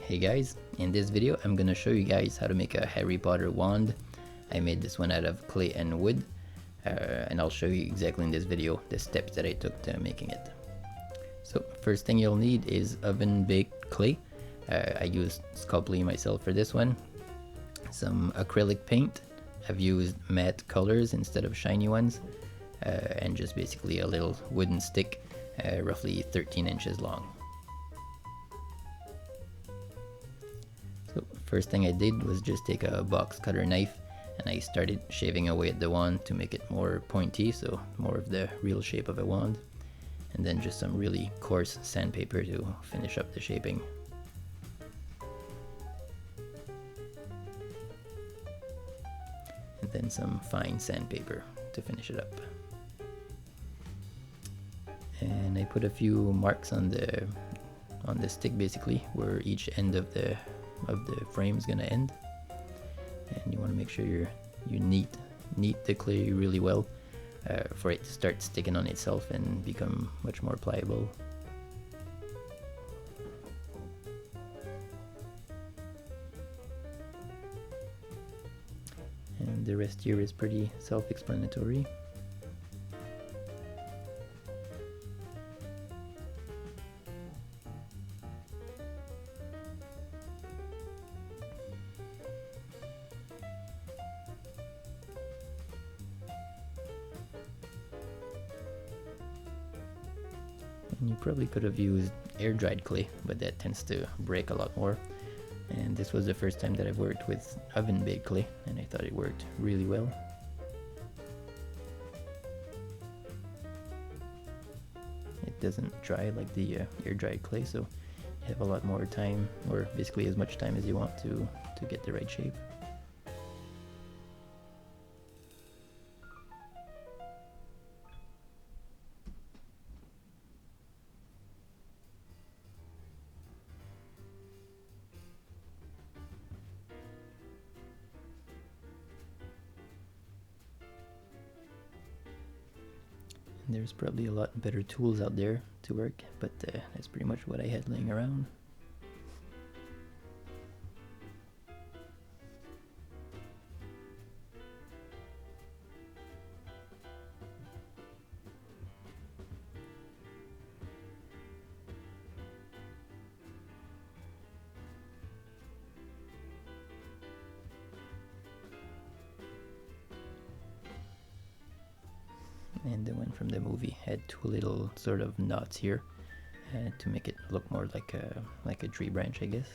Hey guys, in this video I'm gonna show you guys how to make a Harry Potter wand. I made this one out of clay and wood, and I'll show you exactly in this video the steps that I took to making it. So first thing you'll need is oven baked clay. I used Sculpting myself for this one. Some acrylic paint. I've used matte colors instead of shiny ones, and just basically a little wooden stick, roughly 13 inches long. So first thing I did was just take a box cutter knife and I started shaving away at the wand to make it more pointy, so more of the real shape of a wand, and then just some really coarse sandpaper to finish up the shaping. And then some fine sandpaper to finish it up. And I put a few marks on the stick, basically where each end of the frame is gonna end. And you want to make sure you knead the clay really well for it to start sticking on itself and become much more pliable. And the rest here is pretty self-explanatory. And you probably could have used air-dried clay, but that tends to break a lot more. And this was the first time that I've worked with oven-baked clay, and I thought it worked really well. It doesn't dry like the air-dried clay, so you have a lot more time, or basically as much time as you want to get the right shape. There's probably a lot better tools out there to work, but that's pretty much what I had laying around. And the one from the movie had two little sort of knots here to make it look more like a tree branch, I guess.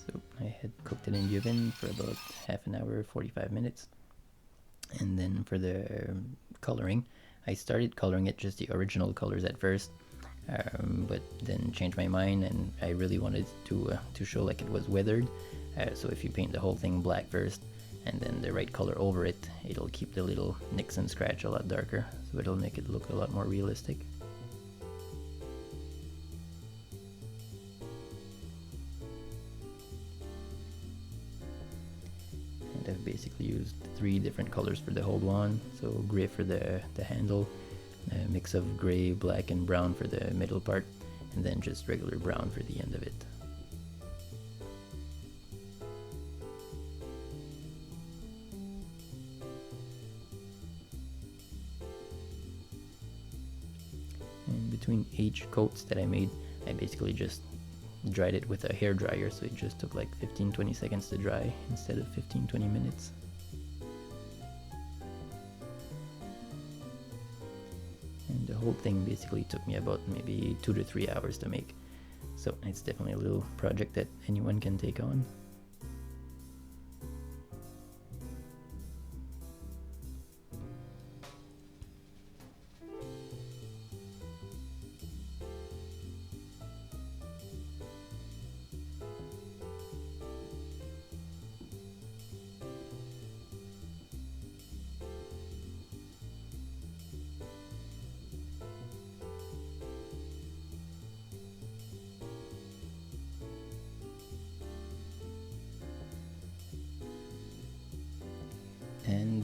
So I had cooked it in the oven for about half an hour, 45 minutes. And then for the coloring, I started coloring it just the original colors at first, but then changed my mind and I really wanted to show like it was weathered. So if you paint the whole thing black first and then the right color over it, it'll keep the little nicks and scratch a lot darker, so it'll make it look a lot more realistic. I've basically used 3 different colors for the whole wand. So gray for the handle, a mix of gray, black and brown for the middle part, and then just regular brown for the end of it. And between each coats that I made, I basically just dried it with a hair dryer, so it just took like 15-20 seconds to dry instead of 15-20 minutes. And the whole thing basically took me about maybe 2 to 3 hours to make, so it's definitely a little project that anyone can take on.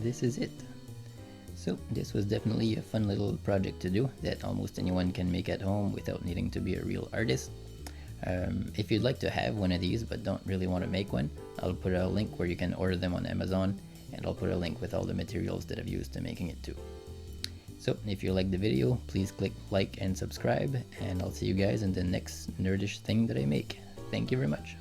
this is it. So this was definitely a fun little project to do that almost anyone can make at home without needing to be a real artist. If you'd like to have one of these but don't really want to make one, I'll put a link where you can order them on Amazon, and I'll put a link with all the materials that I've used to making it too. So if you liked the video, please click like and subscribe, and I'll see you guys in the next nerdish thing that I make. Thank you very much.